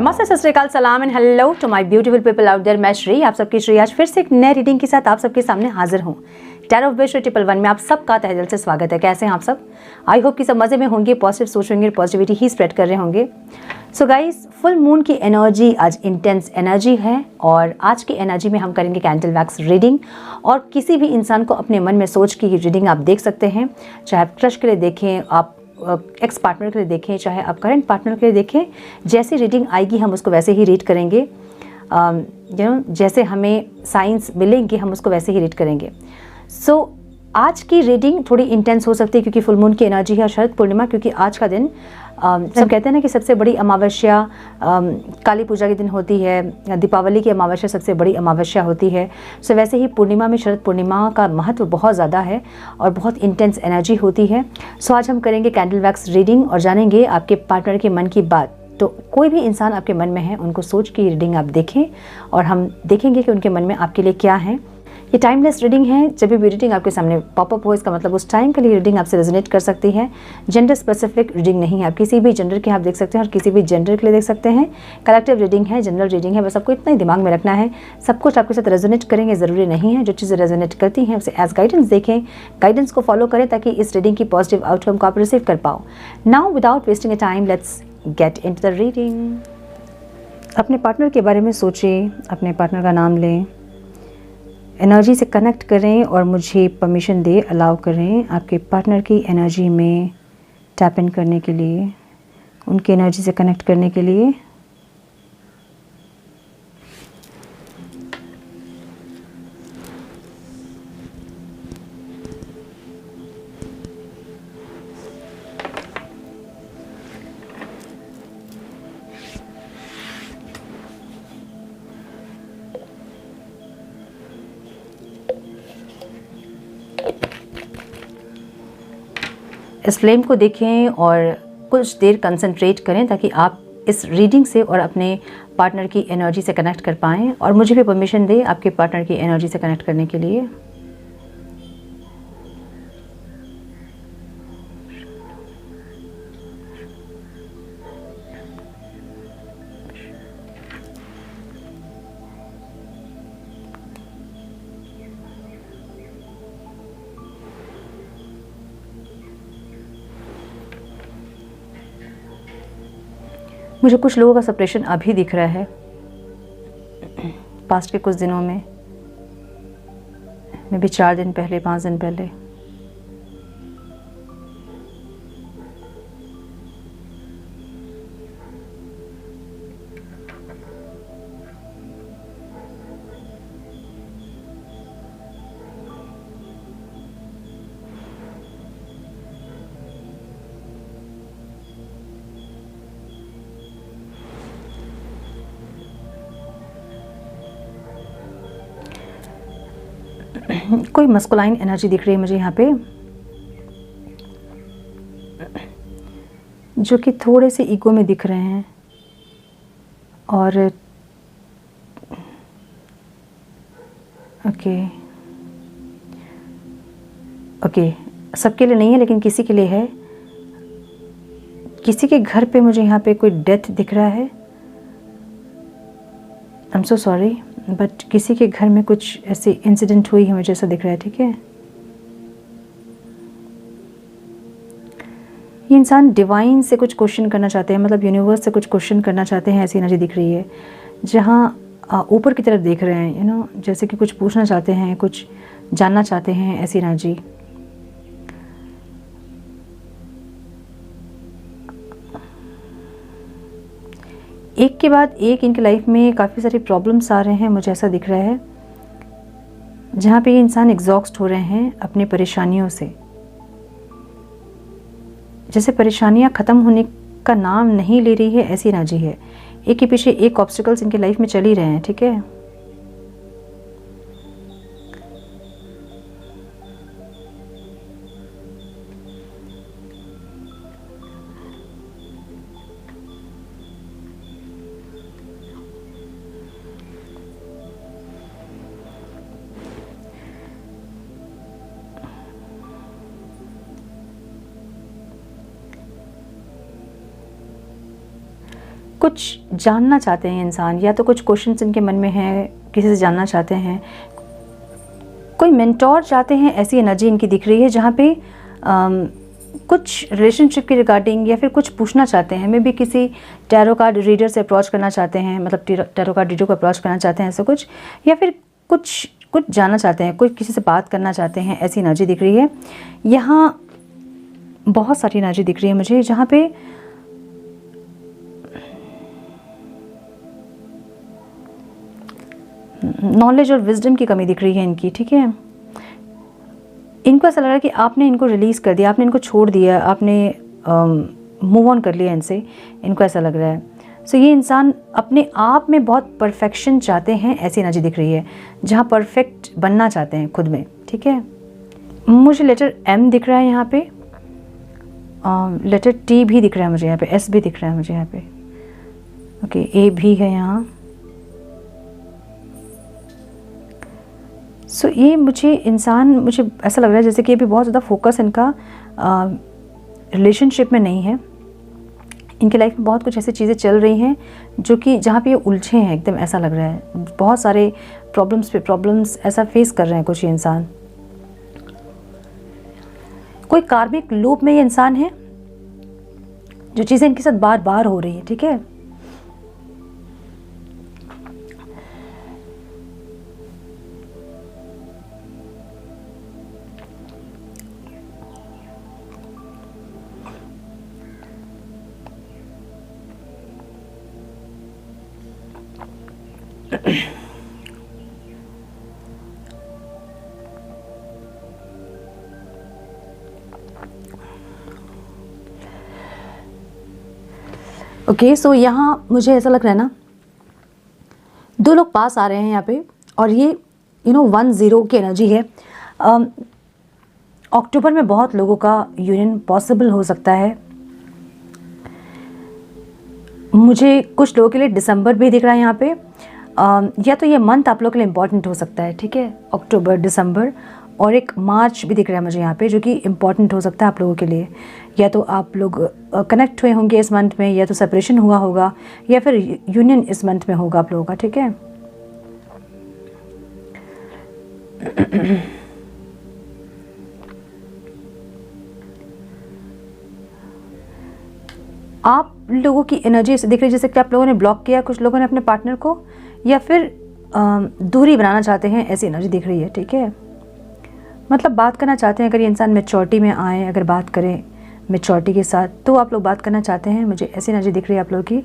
नमस्ते, सत श्री अकाल, सलाम and hello to my beautiful people out there. मैं श्री, आप सबकी श्री आज फिर से एक नए रीडिंग के साथ आप सबके सामने हाजिर हूँ। टैरो ऑफ विश 111 में आप सबका तहे दिल से स्वागत है। कैसे हैं आप सब? आई होप कि सब मजे में होंगे, पॉजिटिव सोच होंगे, पॉजिटिविटी ही स्प्रेड कर रहे होंगे। सो गाइस, फुल मून की एनर्जी आज इंटेंस एनर्जी है और आज की एनर्जी में हम करेंगे कैंडल वैक्स रीडिंग। और किसी भी इंसान को अपने मन में सोच की रीडिंग आप देख सकते हैं, चाहे आप क्रश के लिए देखें, आप एक्स पार्टनर के लिए देखें, चाहे आप करंट पार्टनर के लिए देखें। जैसी रीडिंग आएगी हम उसको वैसे ही रीड करेंगे। जैसे हमें साइंस मिलेंगे हम उसको वैसे ही रीड करेंगे। सो आज की रीडिंग थोड़ी इंटेंस हो सकती है क्योंकि फुल मून की एनर्जी है और शरद पूर्णिमा, क्योंकि आज का दिन सब कहते हैं ना कि सबसे बड़ी अमावस्या काली पूजा के दिन होती है, दीपावली की अमावस्या सबसे बड़ी अमावस्या होती है। सो वैसे ही पूर्णिमा में, शरद पूर्णिमा का महत्व बहुत ज़्यादा है और बहुत इंटेंस एनर्जी होती है। सो आज हम करेंगे कैंडल वैक्स रीडिंग और जानेंगे आपके पार्टनर के मन की बात। तो कोई भी इंसान आपके मन में है, उनको सोच की रीडिंग आप देखें और हम देखेंगे कि उनके मन में आपके लिए क्या है। ये टाइमलेस रीडिंग है, जब भी रीडिंग आपके सामने पॉपअप हो इसका मतलब उस टाइम के लिए रीडिंग आपसे रेजोनेट कर सकती है। जेंडर स्पेसिफिक रीडिंग नहीं है, आप किसी भी जेंडर के आप देख सकते हैं और किसी भी जेंडर के लिए देख सकते हैं। कलेक्टिव रीडिंग है, जनरल रीडिंग है, बस आपको इतना ही दिमाग में रखना है। सब कुछ आपके साथ रेजोनेट करेंगे ज़रूरी नहीं है। जो चीज़ें रेजोनेट करती हैं उसे एज गाइडेंस देखें, गाइडेंस को फॉलो करें ताकि इस रीडिंग की पॉजिटिव आउटकम को आप रिसीव कर पाओ। Now without wasting A time let's get into the reading. अपने पार्टनर के बारे में सोचें, अपने पार्टनर का नाम लें, एनर्जी से कनेक्ट करें और मुझे परमिशन दे, अलाउ करें आपके पार्टनर की एनर्जी में टैप इन करने के लिए, उनकी एनर्जी से कनेक्ट करने के लिए। इस फ्लेम को देखें और कुछ देर कंसंट्रेट करें ताकि आप इस रीडिंग से और अपने पार्टनर की एनर्जी से कनेक्ट कर पाएँ और मुझे भी परमिशन दें आपके पार्टनर की एनर्जी से कनेक्ट करने के लिए। मुझे कुछ लोगों का सेपरेशन अभी दिख रहा है, पास्ट के कुछ दिनों में, मे बी 4 दिन पहले, 5 दिन पहले। कोई मस्कुलाइन एनर्जी दिख रही है मुझे यहाँ पे, जो कि थोड़े से ईगो में दिख रहे हैं और ओके सबके लिए नहीं है लेकिन किसी के लिए है। किसी के घर पे मुझे यहाँ पे कोई डेथ दिख रहा है। I am so sorry, but किसी के घर में कुछ ऐसी इंसिडेंट हुई है, मुझे ऐसा दिख रहा है। ठीक है, ये इंसान डिवाइन से कुछ क्वेश्चन करना चाहते हैं, मतलब यूनिवर्स से कुछ क्वेश्चन करना चाहते हैं, ऐसी एनर्जी दिख रही है। जहाँ ऊपर की तरफ देख रहे हैं, जैसे कि कुछ पूछना चाहते हैं, कुछ जानना चाहते हैं, ऐसी एनर्जी। एक के बाद एक इनकी लाइफ में काफ़ी सारे प्रॉब्लम्स आ रहे हैं, मुझे ऐसा दिख रहा है, जहाँ पे ये इंसान एग्जॉस्ट हो रहे हैं अपनी परेशानियों से। जैसे परेशानियाँ ख़त्म होने का नाम नहीं ले रही है, ऐसी एनर्जी है। एक के पीछे एक ऑब्स्टिकल्स इनके लाइफ में चल ही रहे हैं। ठीक है, कुछ जानना चाहते हैं इंसान, या तो कुछ क्वेश्चंस इनके मन में हैं, किसी से जानना चाहते हैं, कोई मेंटोर चाहते हैं, ऐसी एनर्जी इनकी दिख रही है जहाँ पे कुछ रिलेशनशिप के रिगार्डिंग या फिर कुछ पूछना चाहते हैं। मे बी किसी टैरो कार्ड रीडर से अप्रोच करना चाहते हैं, मतलब टैरो कार्ड रीडर को अप्रोच करना चाहते हैं ऐसा कुछ, या फिर कुछ जानना चाहते हैं, कोई किसी से बात करना चाहते हैं, ऐसी एनर्जी दिख रही है। यहाँ बहुत सारी एनर्जी दिख रही है मुझे, जहाँ पे नॉलेज और विजडम की कमी दिख रही है इनकी, ठीक है। इनको ऐसा लग रहा है कि आपने इनको रिलीज़ कर दिया, आपने इनको छोड़ दिया, आपने मूव ऑन कर लिया इनसे, इनको ऐसा लग रहा है। सो ये इंसान अपने आप में बहुत परफेक्शन चाहते हैं, ऐसी एनर्जी दिख रही है, जहाँ परफेक्ट बनना चाहते हैं खुद में, ठीक है। मुझे लेटर M दिख रहा है यहाँ पे, लेटर T भी दिख रहा है मुझे यहाँ पे, S भी दिख रहा है मुझे यहाँ पे, ओके, A भी है यहाँ। सो ये मुझे ऐसा लग रहा है जैसे कि अभी बहुत ज़्यादा फोकस इनका रिलेशनशिप में नहीं है। इनके लाइफ में बहुत कुछ ऐसी चीज़ें चल रही हैं जो कि जहाँ पे ये उलझे हैं एकदम, ऐसा लग रहा है। बहुत सारे प्रॉब्लम्स पे प्रॉब्लम्स ऐसा फेस कर रहे हैं कुछ ये इंसान। कोई कार्मिक लूप में ये इंसान है, जो चीज़ें इनके साथ बार बार हो रही है, ठीक है। ओके, सो यहाँ मुझे ऐसा लग रहा है ना, दो लोग पास आ रहे हैं यहाँ पे, और ये 10 की एनर्जी है। अक्टूबर में बहुत लोगों का यूनियन पॉसिबल हो सकता है। मुझे कुछ लोगों के लिए दिसंबर भी दिख रहा है यहाँ पे, या तो ये मंथ आप लोगों के लिए इम्पॉर्टेंट हो सकता है, ठीक है, अक्टूबर, दिसंबर, और एक मार्च भी दिख रहा है मुझे यहाँ पे, जो कि इम्पॉर्टेंट हो सकता है आप लोगों के लिए। या तो आप लोग कनेक्ट हुए होंगे इस मंथ में, या तो सेपरेशन हुआ होगा, या फिर यूनियन इस मंथ में होगा आप लोगों का, ठीक है। आप लोगों की एनर्जी ऐसे दिख रही है जैसे कि आप लोगों ने ब्लॉक किया कुछ लोगों ने अपने पार्टनर को, या फिर दूरी बनाना चाहते हैं, ऐसी एनर्जी दिख रही है, ठीक है। मतलब बात करना चाहते हैं, अगर ये इंसान मैच्योरिटी में आए, अगर बात करें मैच्योरिटी के साथ, तो आप लोग बात करना चाहते हैं। मुझे ऐसी एनर्जी दिख रही है आप लोगों की।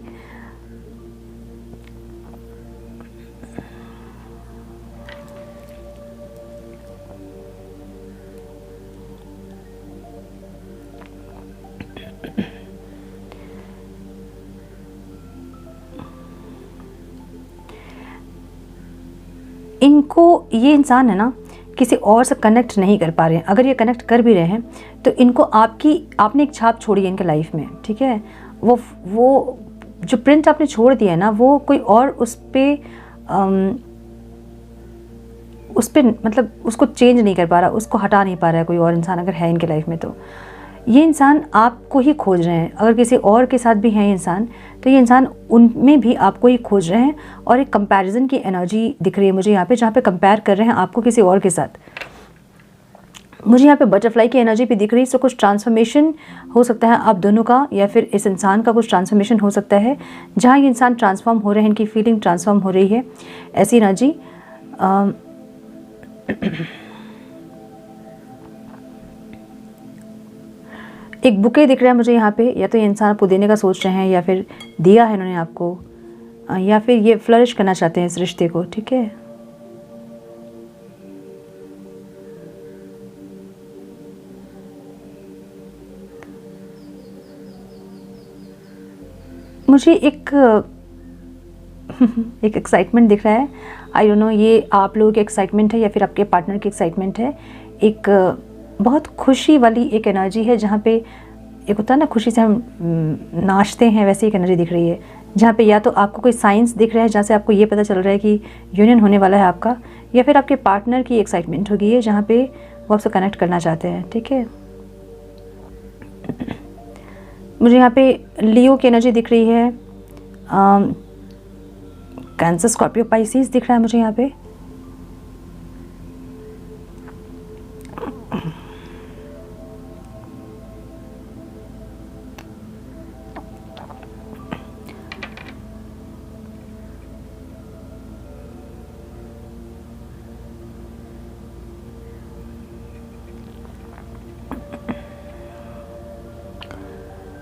इनको ये इंसान है ना, किसी और से कनेक्ट नहीं कर पा रहे हैं। अगर ये कनेक्ट कर भी रहे हैं तो इनको आपने एक छाप छोड़ी है इनके लाइफ में, ठीक है। वो जो प्रिंट आपने छोड़ दिया है ना, वो कोई और उस पे मतलब उसको चेंज नहीं कर पा रहा, उसको हटा नहीं पा रहा है कोई और इंसान अगर है इनके लाइफ में। तो ये इंसान आपको ही खोज रहे हैं। अगर किसी और के साथ भी हैं ये इंसान, तो ये इंसान उनमें भी आपको ही खोज रहे हैं। और एक कंपैरिजन की एनर्जी दिख रही है मुझे यहाँ पे, जहाँ पे कंपेयर कर रहे हैं आपको किसी और के साथ। मुझे यहाँ पे बटरफ्लाई की एनर्जी भी दिख रही है। सो कुछ ट्रांसफॉर्मेशन हो सकता है आप दोनों का, या फिर इस इंसान का कुछ ट्रांसफॉर्मेशन हो सकता है, जहाँ ये इंसान ट्रांसफॉर्म हो रहे हैं, इनकी फीलिंग ट्रांसफॉर्म हो रही है, ऐसी एनर्जी। एक बुके दिख रहा है मुझे यहाँ पे, या तो ये इंसान आपको देने का सोच रहे हैं, या फिर दिया है इन्होंने आपको, या फिर ये फ्लरिश करना चाहते हैं इस रिश्ते को, ठीक है। मुझे एक एक्साइटमेंट दिख रहा है। आई डोंट नो ये आप लोगों की एक्साइटमेंट है या फिर आपके पार्टनर की एक्साइटमेंट है। एक बहुत खुशी वाली एक एनर्जी है, जहाँ पे एक होता है ना खुशी से हम नाचते हैं, वैसे एक एनर्जी दिख रही है, जहाँ पे या तो आपको कोई साइंस दिख रहा है जहाँ से आपको ये पता चल रहा है कि यूनियन होने वाला है आपका, या फिर आपके पार्टनर की एक्साइटमेंट होगी है जहाँ पे वो आपसे कनेक्ट करना चाहते हैं, ठीक है। मुझे यहाँ पे लियो की एनर्जी दिख रही है, कैंसर, स्कॉर्पियो, पाइसेस दिख रहा है मुझे यहाँ पे।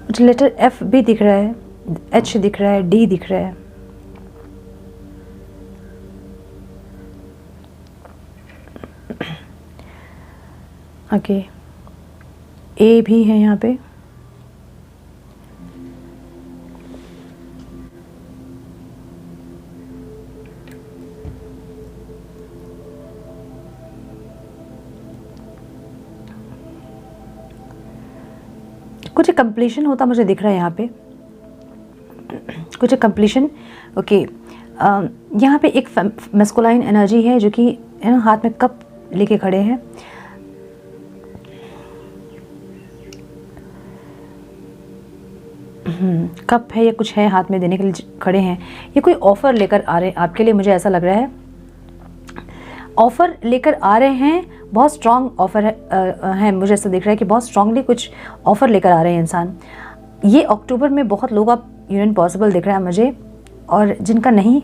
मुझे लेटर एफ भी दिख रहा है, एच दिख रहा है, डी दिख रहा है। ओके, ए भी है यहाँ पे। कुछ कंप्लीशन होता मुझे दिख रहा है यहाँ पे, कुछ कंप्लीशन। ओके, यहाँ पे एक मैस्कुलाइन एनर्जी है जो कि हाथ में कप लेके खड़े हैं। कप है या कुछ है हाथ में देने के लिए खड़े हैं। ये कोई ऑफ़र लेकर आ रहे हैं आपके लिए, मुझे ऐसा लग रहा है। ऑफ़र लेकर आ रहे हैं, बहुत स्ट्रॉन्ग ऑफ़र है। मुझे ऐसा दिख रहा है कि बहुत स्ट्रांगली कुछ ऑफ़र लेकर आ रहे हैं इंसान। ये अक्टूबर में बहुत लोग आप यूनियन पॉसिबल दिख रहा है मुझे, और जिनका नहीं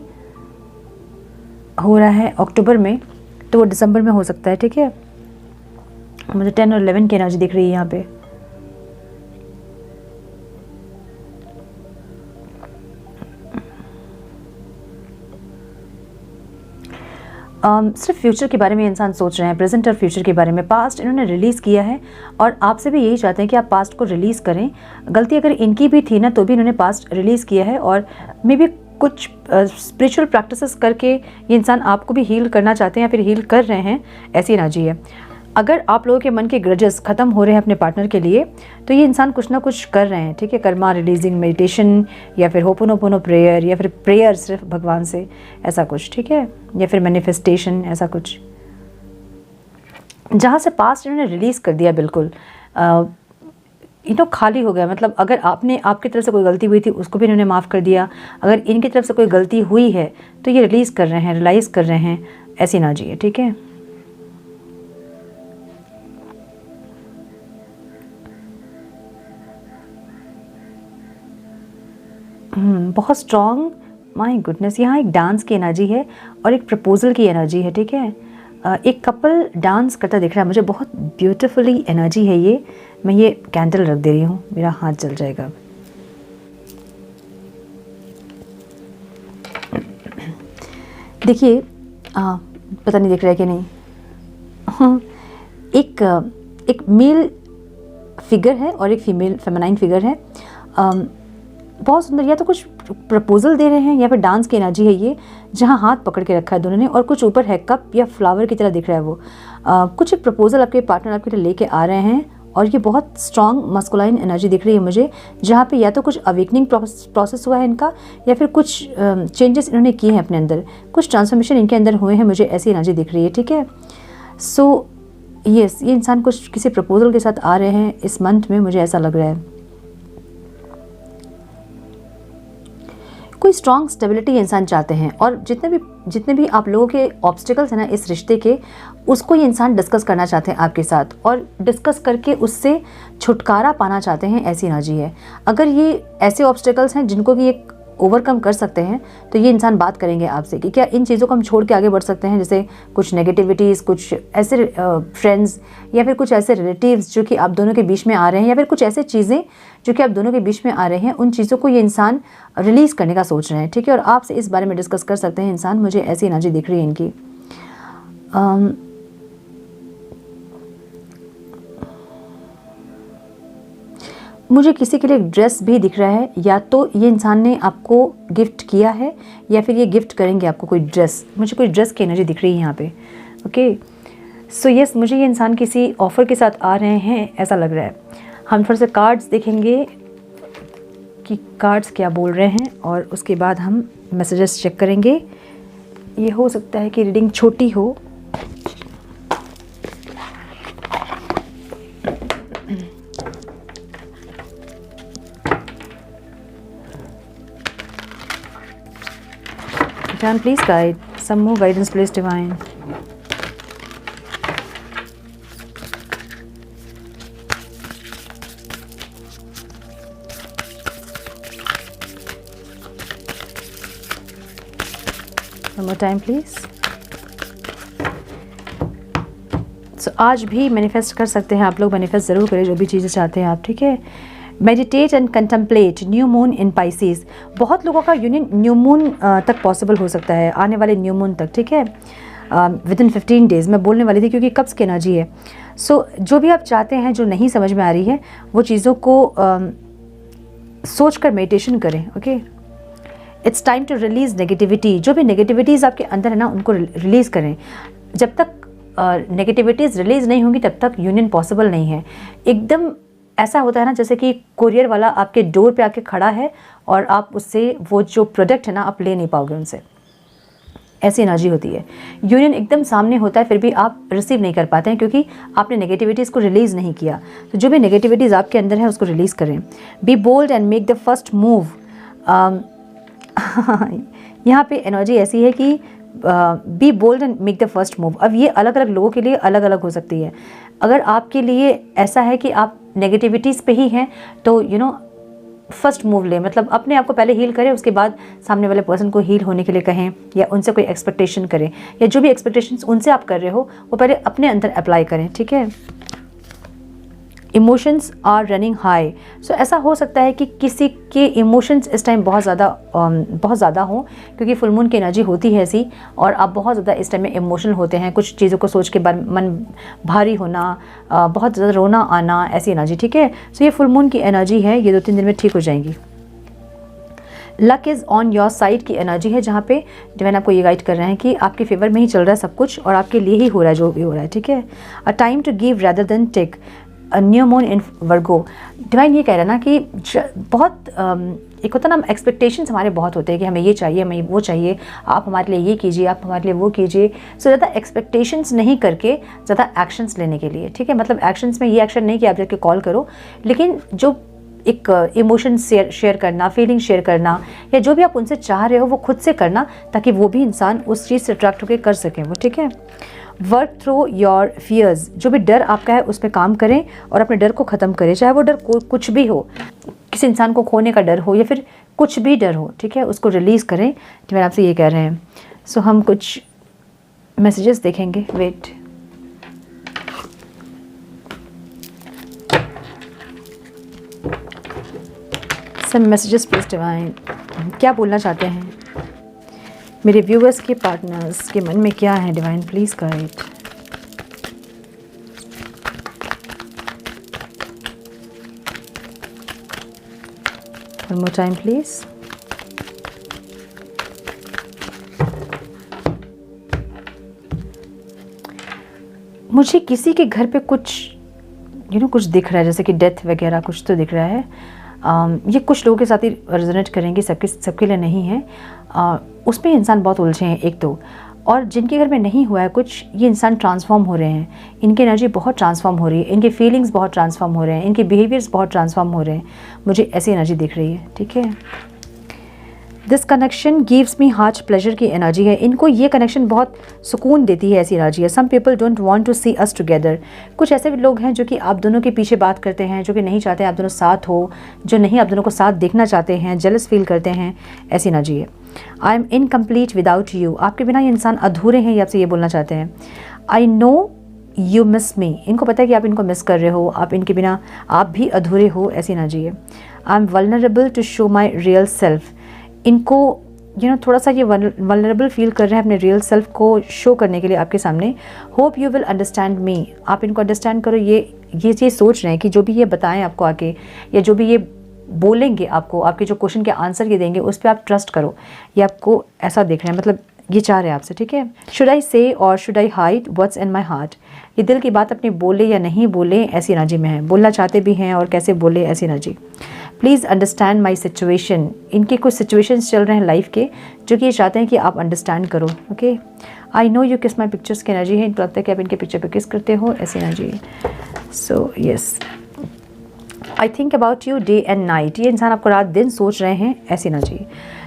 हो रहा है अक्टूबर में तो वो दिसंबर में हो सकता है। ठीक है, मुझे 10 और 11 की एनर्जी दिख रही है यहाँ पे। सिर्फ फ्यूचर के बारे में इंसान सोच रहे हैं, प्रेजेंट और फ्यूचर के बारे में। पास्ट इन्होंने रिलीज़ किया है और आपसे भी यही चाहते हैं कि आप पास्ट को रिलीज़ करें। गलती अगर इनकी भी थी ना तो भी इन्होंने पास्ट रिलीज़ किया है, और मे बी कुछ स्पिरिचुअल प्रैक्टिसेस करके ये इंसान आपको भी हील करना चाहते हैं या फिर हील कर रहे हैं, ऐसी एनर्जी है। अगर आप लोगों के मन के ग्रजेस ख़त्म हो रहे हैं अपने पार्टनर के लिए तो ये इंसान कुछ ना कुछ कर रहे हैं। ठीक है, कर्मा रिलीजिंग मेडिटेशन या फिर होपोनोपोनो प्रेयर या फिर प्रेयर सिर्फ भगवान से, ऐसा कुछ। ठीक है, या फिर मैनिफेस्टेशन, ऐसा कुछ जहाँ से पास्ट इन्होंने रिलीज़ कर दिया बिल्कुल। खाली हो गया। मतलब अगर आपकी तरफ से कोई गलती हुई थी उसको भी इन्होंने माफ़ कर दिया। अगर इनकी तरफ से कोई गलती हुई है तो ये रिलीज़ कर रहे हैं, रियलाइज़ कर रहे हैं, ऐसी एनर्जी है। ठीक है, बहुत स्ट्रॉन्ग, माय गुडनेस। यहाँ एक डांस की एनर्जी है और एक प्रपोजल की एनर्जी है। ठीक है, एक कपल डांस करता दिख रहा है मुझे, बहुत ब्यूटीफुली एनर्जी है ये। मैं ये कैंडल रख दे रही हूँ, मेरा हाथ जल जाएगा। देखिए, पता नहीं दिख रहा है कि नहीं। एक मेल फिगर है और एक फीमेल फेमिनाइन फिगर है। बहुत सुंदर। या तो कुछ प्रपोजल दे रहे हैं या फिर डांस की एनर्जी है ये, जहाँ हाथ पकड़ के रखा है दोनों ने, और कुछ ऊपर है कप या फ्लावर की तरह दिख रहा है वो। कुछ एक प्रपोजल आपके पार्टनर आपके लिए लेके आ रहे हैं, और ये बहुत स्ट्रॉन्ग मस्कुलाइन एनर्जी दिख रही है मुझे, जहाँ पे या तो कुछ अवेकनिंग प्रोसेस हुआ है इनका, या फिर कुछ चेंजेस इन्होंने किए हैं अपने अंदर, कुछ ट्रांसफॉर्मेशन इनके अंदर हुए हैं, मुझे ऐसी एनर्जी दिख रही है। ठीक है, सो यस, ये इंसान कुछ किसी प्रपोजल के साथ आ रहे हैं इस मंथ में, मुझे ऐसा लग रहा है। कोई स्ट्रॉन्ग स्टेबिलिटी इंसान चाहते हैं, और जितने भी आप लोगों के ऑब्स्टिकल्स हैं ना इस रिश्ते के, उसको ये इंसान डिस्कस करना चाहते हैं आपके साथ, और डिस्कस करके उससे छुटकारा पाना चाहते हैं, ऐसी एनर्जी है। अगर ये ऐसे ऑब्स्टिकल्स हैं जिनको कि ये ओवरकम कर सकते हैं तो ये इंसान बात करेंगे आपसे कि क्या इन चीज़ों को हम छोड़ के आगे बढ़ सकते हैं, जैसे कुछ नेगेटिविटीज़, कुछ ऐसे फ्रेंड्स या फिर कुछ ऐसे रिलेटिव्स जो कि आप दोनों के बीच में आ रहे हैं, या फिर कुछ ऐसे चीज़ें जो कि आप दोनों के बीच में आ रहे हैं, उन चीज़ों को ये इंसान रिलीज़ करने का सोच रहे हैं। ठीक है, और आपसे इस बारे में डिस्कस कर सकते हैं इंसान, मुझे ऐसी एनर्जी दिख रही है इनकी। मुझे किसी के लिए एक ड्रेस भी दिख रहा है, या तो ये इंसान ने आपको गिफ्ट किया है या फिर ये गिफ्ट करेंगे आपको कोई ड्रेस। मुझे कोई ड्रेस की एनर्जी दिख रही है यहाँ पे। ओके, सो यस, मुझे ये इंसान किसी ऑफ़र के साथ आ रहे हैं, ऐसा लग रहा है। हम थोड़े से कार्ड्स देखेंगे कि कार्ड्स क्या बोल रहे हैं, और उसके बाद हम मैसेजेस चेक करेंगे। ये हो सकता है कि रीडिंग छोटी हो। Divine, please guide. Some more guidance, please, Divine. One more time, please. So, आज भी मैनिफेस्ट कर सकते हैं आप लोग, मैनिफेस्ट ज़रूर करें जो भी चीज़ें चाहते हैं आप, ठीक है। Meditate and contemplate new moon in Pisces. बहुत लोगों का यूनियन न्यू मून तक पॉसिबल हो सकता है, आने वाले न्यू मून तक, ठीक है। विद इन 15 डेज़ मैं बोलने वाली थी क्योंकि कब्ज़ की एनर्जी है। सो जो भी आप चाहते हैं जो नहीं समझ में आ रही है वो चीज़ों को सोच कर मेडिटेशन करें, okay. It's time to release negativity. जो भी नेगेटिविटीज़ आपके अंदर है ना उनको रिलीज़ करें। जब तक नेगेटिविटीज़ रिलीज़ नहीं होंगी तब तक यूनियन पॉसिबल नहीं है। एकदम ऐसा होता है ना जैसे कि कोरियर वाला आपके डोर पे आके खड़ा है और आप उससे वो जो प्रोडक्ट है ना आप ले नहीं पाओगे उनसे, ऐसी एनर्जी होती है। यूनियन एकदम सामने होता है फिर भी आप रिसीव नहीं कर पाते हैं क्योंकि आपने नेगेटिविटीज़ को रिलीज़ नहीं किया। तो जो भी नेगेटिविटीज़ आपके अंदर है उसको रिलीज़ करें। Be bold and make the first move. यहाँ पे एनर्जी ऐसी है कि be bold and make the first move. अब ये अलग अलग लोगों के लिए अलग अलग हो सकती है। अगर आपके लिए ऐसा है कि आप नेगेटिविटीज़ पे ही हैं तो फर्स्ट मूव लें, मतलब अपने आप को पहले हील करें, उसके बाद सामने वाले पर्सन को हील होने के लिए कहें या उनसे कोई एक्सपेक्टेशन करें, या जो भी एक्सपेक्टेशंस उनसे आप कर रहे हो वो पहले अपने अंदर अप्लाई करें, ठीक है। Emotions are running high. So ऐसा हो सकता है कि किसी के इमोशंस इस टाइम बहुत ज़्यादा हों क्योंकि फुल मून की एनर्जी होती है ऐसी, और आप बहुत ज़्यादा इस टाइम में इमोशनल होते हैं। कुछ चीज़ों को सोच के मन भारी होना, बहुत ज़्यादा रोना आना, ऐसी एनर्जी, ठीक है। सो ये फुल मून की एनर्जी है, ये 2-3 दिन में ठीक हो जाएंगी। Luck is on your side की एनर्जी है जहाँ पे डिवाइन आपको ये गाइड कर रहे हैं कि आपके फेवर में ही चल रहा है सब कुछ और आपके लिए ही हो रहा है जो भी हो रहा है, ठीक है। A time to give rather than take. New moon in Virgo. Divine ये कह रहा है ना कि बहुत एक होता ना, हम एक्सपेक्टेशंस हमारे बहुत होते हैं कि हमें ये चाहिए, हमें वो चाहिए, आप हमारे लिए ये कीजिए, आप हमारे लिए वो कीजिए। सो ज़्यादा एक्सपेक्टेशंस नहीं करके ज़्यादा एक्शंस लेने के लिए, ठीक है। मतलब एक्शंस में ये एक्शन नहीं कि आप जाके कॉल करो, लेकिन जो एक इमोशन शेयर करना, फीलिंग शेयर करना, या जो भी आप उनसे चाह रहे हो वो खुद से करना ताकि वो भी इंसान उस चीज़ से अट्रैक्ट होकर कर सकें वो, ठीक है। Work through your fears. जो भी डर आपका है उस पर काम करें और अपने डर को ख़त्म करें, चाहे वो डर कुछ भी हो, किसी इंसान को खोने का डर हो या फिर कुछ भी डर हो, ठीक है, उसको रिलीज़ करें। तो मैं आपसे ये कह रहे हैं। सो हम कुछ मैसेजेस देखेंगे, wait. Some messages please divine, क्या बोलना चाहते हैं मेरे व्यूअर्स के पार्टनर्स के मन में, क्या है divine please guide. One more time please. मुझे किसी के घर पे कुछ कुछ दिख रहा है, जैसे कि डेथ वगैरह कुछ तो दिख रहा है। ये कुछ लोगों के साथ ही रेजोनेट करेंगे, सबके लिए नहीं है। उसमें इंसान बहुत उलझे हैं एक तो, और जिनके घर में नहीं हुआ है कुछ, ये इंसान ट्रांसफॉर्म हो रहे हैं, इनकी एनर्जी बहुत ट्रांसफॉर्म हो रही है, इनके फीलिंग्स बहुत ट्रांसफॉर्म हो रहे हैं, इनके बिहेवियर्स बहुत ट्रांसफॉर्म हो रहे हैं। मुझे ऐसी एनर्जी दिख रही है, ठीक है। This connection gives me heart pleasure की एनर्जी है। इनको ये कनेक्शन बहुत सुकून देती है, ऐसी एनर्जी है। Some people don't want to see us together. कुछ ऐसे भी लोग हैं जो कि आप दोनों के पीछे बात करते हैं, जो कि नहीं चाहते आप दोनों साथ हो, जो नहीं आप दोनों को साथ देखना चाहते हैं, जेलस फील करते हैं, ऐसी एनर्जी है। I M incomplete without you. आपके बिना ये इंसान अधूरे हैं, ये आपसे ये बोलना चाहते हैं। आई नो यू मिस मी। इनको पता है कि आप इनको मिस कर रहे हो, आप इनके बिना आप भी अधूरे हो, ऐसी एनर्जी है। I am vulnerable to show my real self. इनको थोड़ा सा ये वल्नरेबल फील कर रहे हैं अपने रियल सेल्फ को शो करने के लिए आपके सामने। Hope you will understand me. आप इनको अंडरस्टैंड करो। ये सोच रहे हैं कि जो भी ये बताएं आपको आके, या जो भी ये बोलेंगे आपको, आपके जो क्वेश्चन के आंसर ये देंगे उस पर आप ट्रस्ट करो। ये आपको ऐसा देख रहे हैं, मतलब ये चाह रहे हैं आपसे, ठीक है। शुड आई से और should I hide what's in my heart. ये दिल की बात अपनी बोले या नहीं बोले, ऐसी एनर्जी में है। बोलना चाहते भी हैं और कैसे बोले, ऐसी energy. Please understand my situation. इनके कुछ सिचुएशंस चल रहे हैं लाइफ के जो कि ये चाहते हैं कि आप अंडरस्टैंड करो, ओके। आई नो यू किस माई पिक्चर्स की एनर्जी है। इनको लगता है कि आप इनके पिक्चर पे किस करते हो, ऐसी एनर्जी है। So yes, I think about you day and night. ये इंसान आपको रात दिन सोच रहे हैं, ऐसी एनर्जी।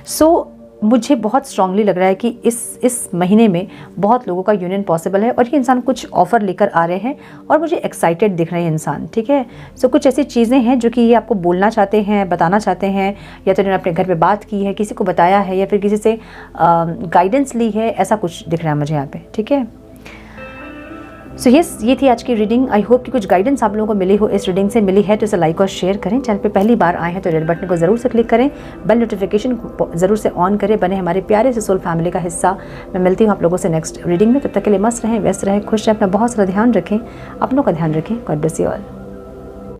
सो मुझे बहुत स्ट्रांगली लग रहा है कि इस महीने में बहुत लोगों का यूनियन पॉसिबल है और ये इंसान कुछ ऑफ़र लेकर आ रहे हैं और मुझे एक्साइटेड दिख रहे हैं इंसान, ठीक है। सो कुछ ऐसी चीज़ें हैं जो कि ये आपको बोलना चाहते हैं, बताना चाहते हैं, या तो इन्होंने अपने घर पे बात की है, किसी को बताया है, या फिर किसी से गाइडेंस ली है, ऐसा कुछ दिख रहा है मुझे यहाँ पे, ठीक है। सो यस, ये थी आज की रीडिंग। आई होप कि कुछ गाइडेंस आप लोगों को मिली हो, इस रीडिंग से मिली है तो इसे लाइक और शेयर करें। चैनल पे पहली बार आए हैं तो रेड बटन को ज़रूर से क्लिक करें, बेल नोटिफिकेशन ज़रूर से ऑन करें, बने हमारे प्यारे से सोल फैमिली का हिस्सा। मैं मिलती हूँ आप लोगों से नेक्स्ट रीडिंग में। तब तक के लिए मस्त रहें, व्यस्त रहें, खुश रहें, अपना बहुत सारा ध्यान रखें, अपनों का ध्यान रखें। God bless you all.